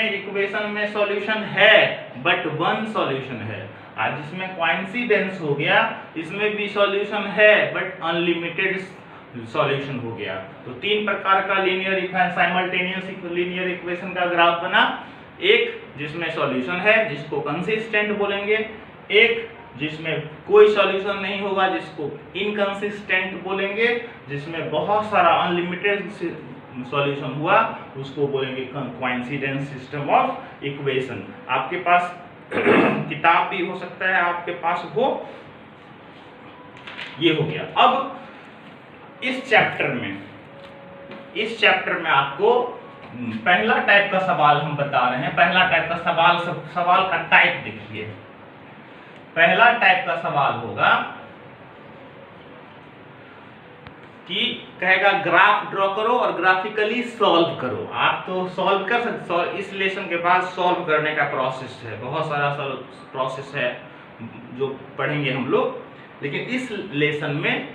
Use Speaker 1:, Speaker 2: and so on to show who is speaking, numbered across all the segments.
Speaker 1: जिसमें इक्वेशन में सॉल्यूशन है बट वन सॉल्यूशन है, आज जिसमें कोइंसिडेंस हो गया इसमें भी सॉल्यूशन है बट अनलिमिटेड सॉल्यूशन हो गया। तो तीन प्रकार का लीनियर साइमल्टेनियस लीनियर इक्वेशन का ग्राफ बना, एक जिसमें सॉल्यूशन है जिसको कंसिस्टेंट बोलेंगे, एक जिसमें कोई सॉल्यूशन नहीं होगा जिसको इनकंसिस्टेंट बोलेंगे, जिसमें बहुत सारा अनलिमिटेड सॉल्यूशन हुआ उसको बोलेंगे कोइंसिडेंस सिस्टम ऑफ इक्वेशन। आपके पास किताब भी हो सकता है आपके पास हो। ये हो गया। अब इस चैप्टर में आपको पहला टाइप का सवाल हम बता रहे हैं। पहला टाइप का सवाल का टाइप देखिए। पहला टाइप का सवाल होगा कि कहेगा ग्राफ ड्रॉ करो और ग्राफिकली सॉल्व करो। आप तो सॉल्व कर सकते, इस लेसन के बाद सॉल्व करने का प्रोसेस है, बहुत सारा प्रोसेस है जो पढ़ेंगे हम लोग, लेकिन इस लेसन में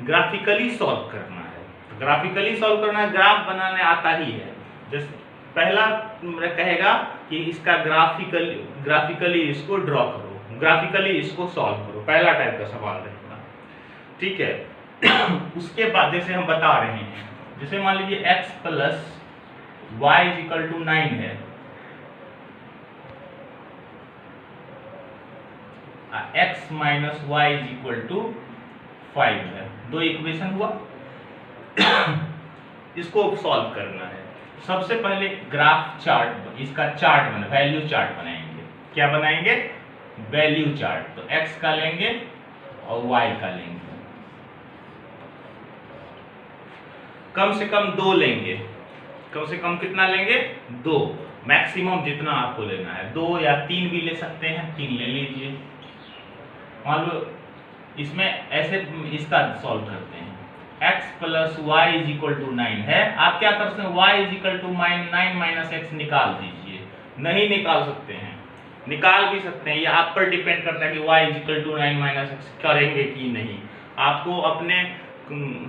Speaker 1: ग्राफिकली सॉल्व करना है। ग्राफिकली सॉल्व करना है, ग्राफ बनाने आता ही है। जैसे पहला कहेगा कि इसका ग्राफिकली इसको ड्रॉ करो, ग्राफिकली इसको सॉल्व करो, पहला टाइप का सवाल रहेगा, ठीक है। उसके बाद जैसे हम बता रहे हैं, जैसे मान लीजिए x plus Y equal to 9 है, x minus Y equal to 5 है, दो इक्वेशन हुआ। इसको सॉल्व करना है। सबसे पहले ग्राफ चार्ट, इसका चार्ट बना, वैल्यू चार्ट बनाएंगे। क्या बनाएंगे? Value chart. तो x का लेंगे और y का लेंगे, कम से कम 2 लेंगे। कम से कम कितना लेंगे? 2। मैक्सिमम जितना आपको लेना है, 2 या 3 भी ले सकते हैं, 3 ले लीजिए। मान लो इसमें ऐसे इसका सॉल्व करते हैं, x plus Y is equal to 9 है। आप क्या कर सकते हैं? y is equal to 9 minus x निकाल दीजिए। नहीं निकाल सकते हैं, निकाल भी सकते हैं, ये आप पर डिपेंड करता है कि y is equal to 9 minus x करेंगे कि नहीं। आपको अपने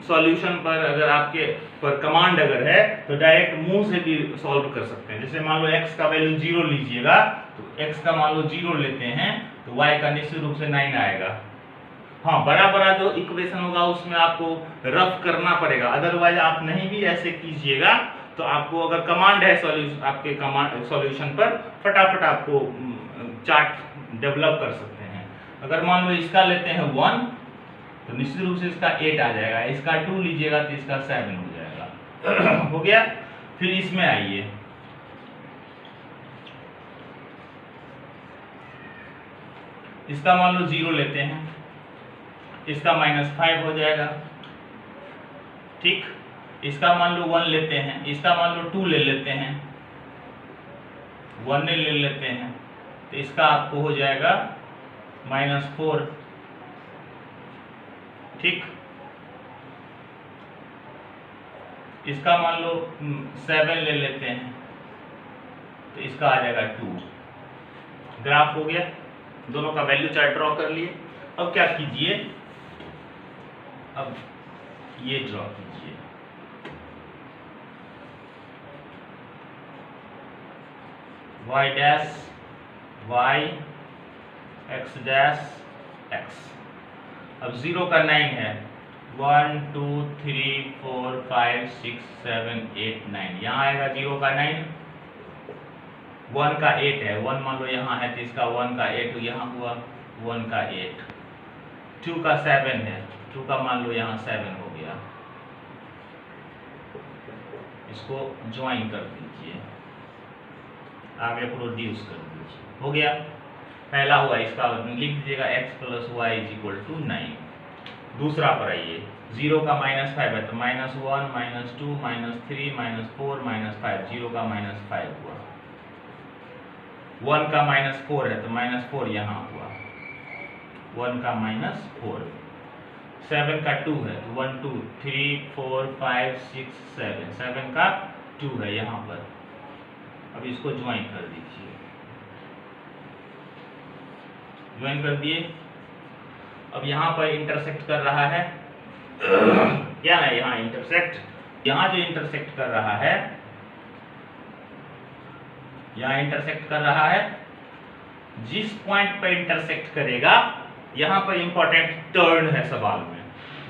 Speaker 1: सॉल्यूशन पर अगर आपके पर कमांड अगर है तो डायरेक्ट मुंह से भी सॉल्व कर सकते हैं। जैसे मान लो x का वैल्यू 0 लीजिएगा, तो x का मान लो 0 लेते हैं तो y का निश्चित रूप से 9 आएगा। हाँ, बड़ा बड़ा जो इक्वेशन होगा उसमें आपको रफ करना पड़ेगा, अदरवाइज आप नहीं भी ऐसे कीजिएगा तो आपको अगर कमांड है सॉल्यूशन, आपके कमांड सॉल्यूशन पर फटाफट आपको चार्ट डेवलप कर सकते हैं। अगर मान लो इसका लेते हैं 1 तो निश्चित रूप से इसका 8 आ जाएगा, इसका 2 लीजिएगा तो इसका 7 हो जाएगा। हो गया। फिर इसमें आइए, इसका मान लो 0 लेते हैं, इसका -5 हो जाएगा, ठीक। इसका मान लो 1 लेते हैं, इसका मान लो 2 ले लेते हैं, 1 ले लेते हैं, तो इसका आपको हो जाएगा -4, ठीक। इसका मान लो 7 ले लेते हैं तो इसका आ जाएगा 2। ग्राफ हो गया, दोनों का वैल्यू चार्ट ड्रॉ कर लिए। अब क्या कीजिए, अब ये ड्रॉ कीजिए, y dash y, x dash x। अब 0 का 9 है, 1 2 3 4 5 6 7 8 9, यहाँ आएगा 0 का 9, 1 का 8 है, 1 मान लो यहाँ है तो इसका 1 का 8 यहाँ हुआ, 1 का 8, 2 का 7 है, 2 का मान लो यहाँ 7 हो गया। इसको ज्वाइन कर दीजिए, आगे प्रोड्यूस कर दीजिए, हो गया। पहला हुआ, इसका लिख दीजिएगा x plus Y is equal to 9। दूसरा पर आइए, 0 का -5 है तो -1 -2 -3 -4 -5, 0 का -5 हुआ। 1 का -4 है तो -4 यहाँ हुआ, 1 का -4। 7 का 2 है तो 1 2 3 4 5 6 7, 7 का 2 है यहाँ पर। अब इसको ज्वाइन कर दीजिए, ज्वाइन कर दिए। अब यहाँ पर इंटरसेक्ट कर रहा है क्या है, यहाँ इंटरसेक्ट, यहाँ जो इंटरसेक्ट कर रहा है यहाँ इंटरसेक्ट कर रहा है, जिस पॉइंट पर इंटरसेक्ट करेगा, यहाँ पर इंपॉर्टेंट टर्न है सवाल में,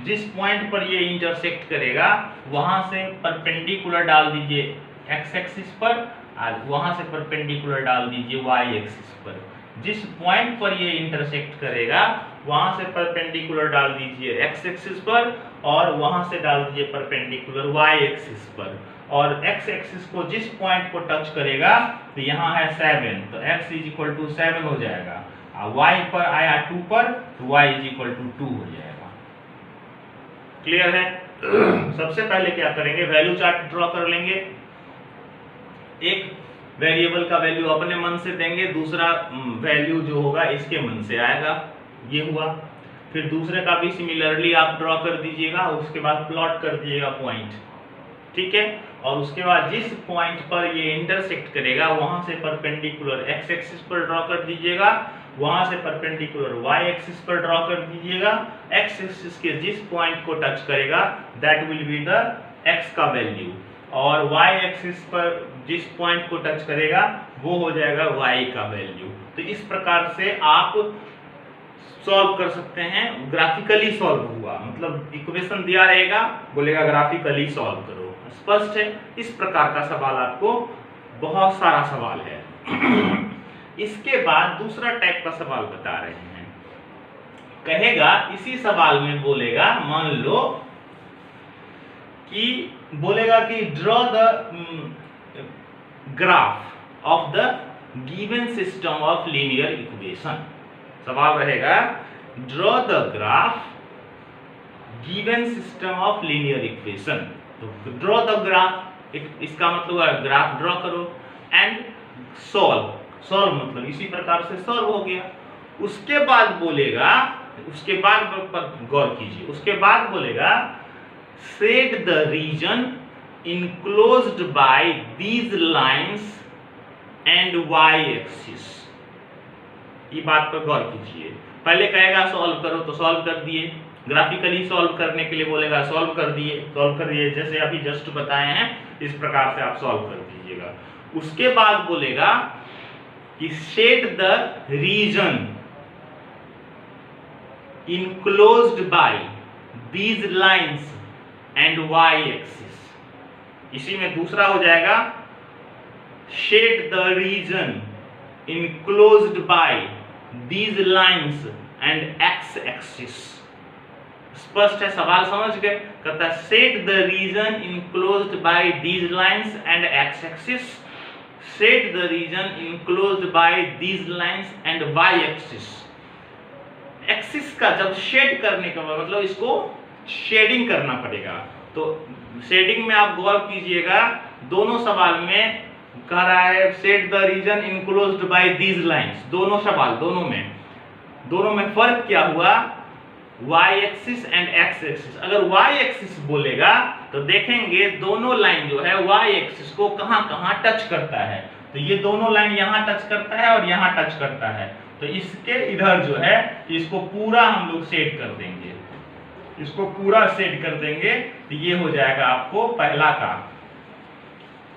Speaker 1: जिस पॉइंट पर ये इंटरसेक्ट करेगा वहां से परपेंडिकुलर डाल दीजिए एक्स एक्सिस पर, और वहां से परपेंडिकुलर डाल दीजिए वाई एक्सिस पर। जिस पॉइंट पर ये इंटरसेक्ट करेगा वहां से परपेंडिकुलर डाल दीजिए एक्स एक्सिस पर, और वहां से डाल दीजिए परपेंडिकुलर वाई एक्सिस पर। और एक्स एक्सिस को जिस पॉइंट को टच करेगा, तो यहाँ है 7, तो x इज इक्वल टू 7 हो जाएगा, और y पर आया 2 पर, तो y इज इक्वल टू 2 हो जाएगा। क्लियर है? सबसे पहले क्या करेंगे, वैल्यू चार्ट ड्रॉ कर लेंगे। एक वेरिएबल का वैल्यू अपने मन से देंगे, दूसरा वैल्यू जो होगा इसके मन से आएगा, ये हुआ। फिर दूसरे का भी सिमिलरली आप ड्रॉ कर दीजिएगा, उसके बाद प्लॉट कर दीजिएगा पॉइंट, ठीक है। और उसके बाद जिस पॉइंट पर ये इंटरसेक्ट करेगा वहां से परपेंडिकुलर एक्स एक्सिस पर ड्रॉ कर दीजिएगा, वहां से परपेंडिकुलर वाई एक्सिस पर ड्रॉ कर दीजिएगा। एक्स एक्सिस के जिस पॉइंट को टच करेगा that will be the x का वैल्यू, और वाई एक्सिस पर जिस पॉइंट को टच करेगा वो हो जाएगा वाई का वैल्यू। तो इस प्रकार से आप सॉल्व कर सकते हैं। ग्राफिकली सॉल्व हुआ मतलब इक्वेशन दिया रहेगा, बोलेगा ग्राफिकली सॉल्व करो। स्पष्ट है? इस प्रकार का सवाल आपको बहुत सारा सवाल है। इसके बाद दूसरा टाइप का सवाल बता रहे हैं, कहेगा इसी सवाल में बोलेगा, मान लो कि बोलेगा कि draw the graph of the given system of linear equation. सवाल रहेगा draw the graph given system of linear equation. तो ड्रॉ द ग्राफ, इसका मतलब ग्राफ ड्रॉ करो, एंड सॉल्व। सॉल्व मतलब इसी प्रकार से सॉल्व हो गया। उसके बाद बोलेगा, उसके बाद पर गौर कीजिए, उसके बाद बोलेगा set the region enclosed by these lines and Y axis. ये बात पर गौर कीजिए। पहले कहेगा सॉल्व करो तो सॉल्व कर दिए, ग्राफिकली सॉल्व करने के लिए बोलेगा सॉल्व कर दिए, जैसे अभी जस्ट बताए हैं इस प्रकार से आप सॉल्व कर दीजिएगा। उसके बाद बोलेगा कि set the region enclosed by these lines and Y axis. इसी में दूसरा हो जाएगा set the region enclosed by these lines and x axis. स्पष्ट है? सवाल समझ गए? कहता है set the region enclosed by these lines and x axis, set the region enclosed by these lines and Y axis. Axis का जब shade करने का मतलब इसको शेडिंग करना पड़ेगा। तो शेडिंग में आप गौर कीजिएगा, दोनों सवाल में कह रहा है set the region enclosed by these lines. दोनों सवाल, दोनों में फर्क क्या हुआ, y axis and x axis. अगर वाई एक्सिस बोलेगा तो देखेंगे दोनों लाइन जो है वाई एक्सिस को कहां टच करता है। तो ये दोनों लाइन यहां टच करता है और यहां टच करता है, तो इसके इधर जो है इसको पूरा हम लोग सेट कर देंगे, इसको पूरा सेट कर देंगे, तो ये हो जाएगा आपको पहला का।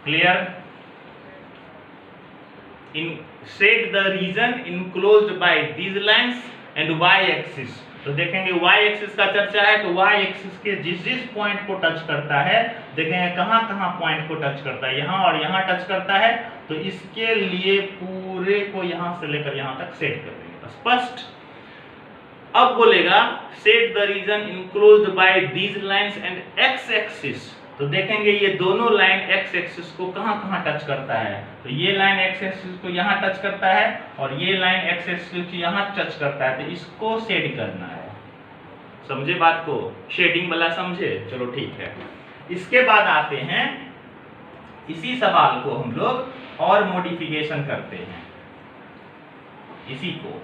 Speaker 1: Clear? In set the region enclosed by these lines and Y axis. तो देखेंगे y एक्सिस का चर्चा है, तो y एक्सिस के जिस पॉइंट को टच करता है, देखेंगे कहां पॉइंट को टच करता है, यहां और यहां टच करता है, तो इसके लिए पूरे को यहां से लेकर यहां तक सेट कर देंगे। स्पष्ट? अब बोलेगा set the region enclosed by these lines and x axis. तो देखेंगे ये दोनों लाइन x एक्सिस को कहां टच करता है, तो ये लाइन x एक्सिस को यहां टच करता है और ये लाइन x एक्सिस को यहां टच करता है, तो इसको शेड करना है। समझे बात को? शेडिंग वाला समझे? चलो ठीक है। इसके बाद आते हैं, इसी सवाल को हम लोग और मॉडिफिकेशन करते हैं, इसी को।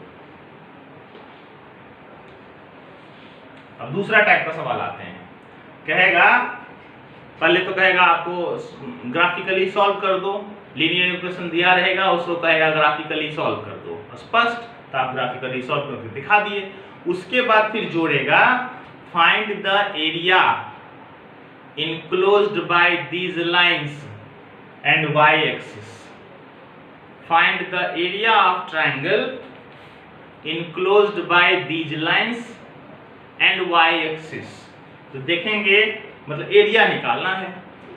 Speaker 1: अब दूसरा टाइप का सवाल आते हैं, कहेगा पहले तो कहेगा आपको ग्राफिकली सॉल्व कर दो, लीनियर इक्वेशन दिया रहेगा, उसको कहेगा ग्राफिकली सॉल्व कर दो। स्पष्ट? तो आप ग्राफिकली सॉल्व करके दिखा दिए। उसके बाद फिर जोड़ेगा find the area enclosed by these lines and Y axis. Find the area of triangle enclosed by these lines and Y axis. तो देखेंगे मतलब एरिया निकालना है,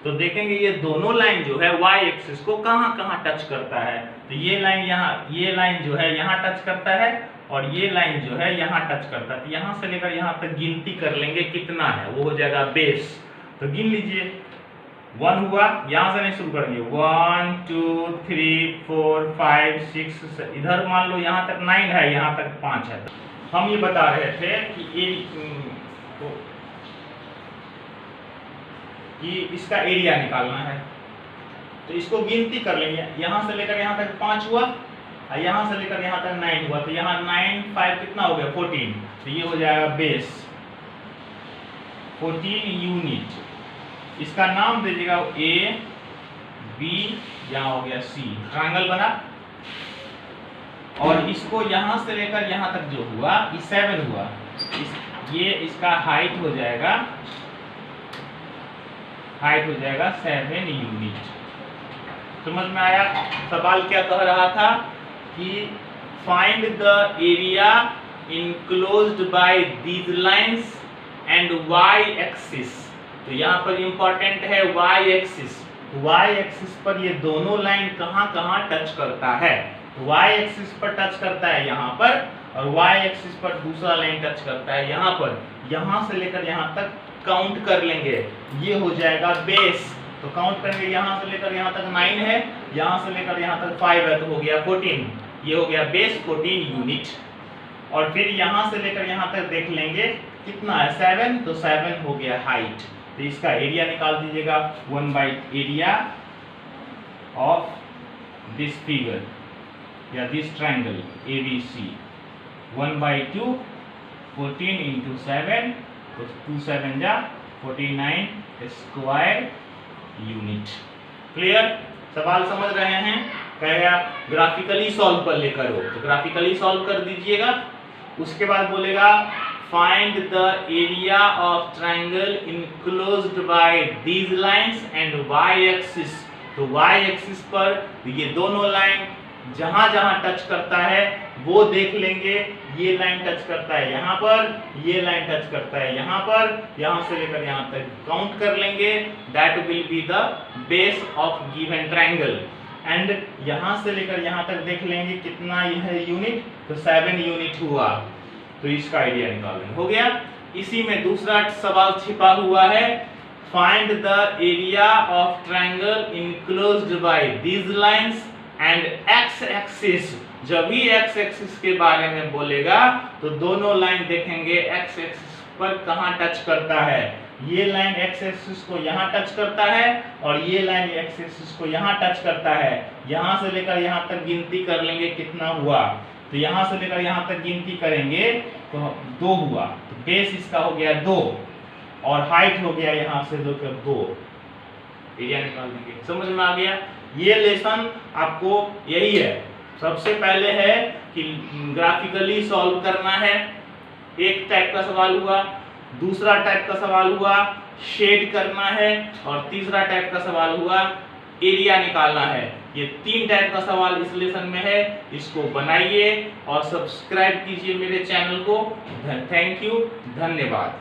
Speaker 1: तो देखेंगे ये दोनों लाइन जो है वाई एक्सिस को कहाँ कहाँ टच करता है। तो ये लाइन यहाँ, ये लाइन जो है यहाँ टच करता है और ये लाइन जो है यहाँ टच करता है। तो यहाँ से लेकर यहाँ तक गिनती कर लेंगे कितना है, वो हो जाएगा बेस। तो गिन लीजिए 1 हुआ, यहाँ से नहीं शुरू करेंगे 1 2 3 4 5 6 इधर मान लो यहाँ तक 9 है, यहाँ तक 5 है। हम ये बता रहे थे कि इसका एरिया निकालना है, तो इसको गिनती कर लेंगे। यहाँ से लेकर यहाँ तक 5 हुआ और यहाँ से लेकर यहाँ तक 9 हुआ। तो यहाँ 9 5 कितना हो गया 14। तो ये हो जाएगा बेस 14 यूनिट। इसका नाम दीजिएगा ए बी, यहाँ हो गया सी, ट्रायंगल बना। और इसको यहाँ से लेकर यहाँ तक जो हुआ ये 7 हुआ, ये इसका हाइट हो जाएगा 7 यूनिट। समझ में आया? सवाल क्या कह रहा था कि find the area enclosed by these lines and Y axis. तो यहाँ पर इंपॉर्टेंट है वाई एक्सिस। वाई एक्सिस पर ये दोनों लाइन कहाँ कहाँ टच करता है। वाई एक्सिस पर टच करता है यहाँ पर, और वाई एक्सिस पर दूसरा लाइन टच करता है यहाँ पर। यहाँ से लेकर यहाँ तक काउंट कर लेंगे, ये हो जाएगा बेस। तो काउंट करेंगे, यहाँ से लेकर यहाँ तक 9 है, यहाँ से लेकर यहाँ तक 5 है, तो हो गया 14। ये हो गया बेस 14 यूनिट। और फिर यहाँ से लेकर यहाँ तक देख लेंगे कितना है 7, तो 7 हो गया हाइट। तो इसका एरिया निकाल दीजिएगा 1/एरिया ऑफ दिस फिगर या दिस ट्रायंगल ABC 1/2 14 into 7, तो 2 7 जा 49 स्क्वायर यूनिट। क्लियर? सवाल समझ रहे हैं? कहेगा ग्राफिकली सॉल्व कर लेकर हो, तो ग्राफिकली सॉल्व कर दीजिएगा। उसके बाद बोलेगा find the area of triangle enclosed by these lines and Y axis. तो वाई एक्सिस पर ये दोनों लाइन जहां जहां टच करता है वो देख लेंगे। ये लाइन टच करता है यहाँ पर, ये लाइन टच करता है यहाँ पर, यहाँ से लेकर यहाँ तक काउंट कर लेंगे। That will be the base of given triangle. And यहाँ से लेकर यहाँ तक देख लेंगे कितना यह यूनिट, तो 7 यूनिट हुआ। तो इसका आइडिया निकाल लेंगे, हो गया। इसी में दूसरा सवाल छिपा हुआ है, find the area of triangle enclosed by these lines and x axis. जब भी एक्स एक्सिस के बारे में बोलेगा तो दोनों लाइन देखेंगे एक्स एक्सिस पर कहां टच करता है। ये लाइन एक्स एक्सिस को यहां टच करता है और ये लाइन एक्स एक्सिस को यहां टच करता है। यहां से लेकर यहां तक गिनती कर लेंगे कितना हुआ। तो यहां से लेकर यहां तक गिनती करेंगे तो 2 हुआ। तो बेस इसका हो गया 2 और हाइट हो गया यहां से 2। एरिया निकाल देंगे। समझ में आ गया? ये लेसन आपको यही है। सबसे पहले है कि ग्राफिकली सॉल्व करना है, एक टाइप का सवाल हुआ। दूसरा टाइप का सवाल हुआ शेड करना है, और तीसरा टाइप का सवाल हुआ एरिया निकालना है। ये 3 टाइप का सवाल इस लेसन में है। इसको बनाइए और सब्सक्राइब कीजिए मेरे चैनल को। थैंक यू, धन्यवाद।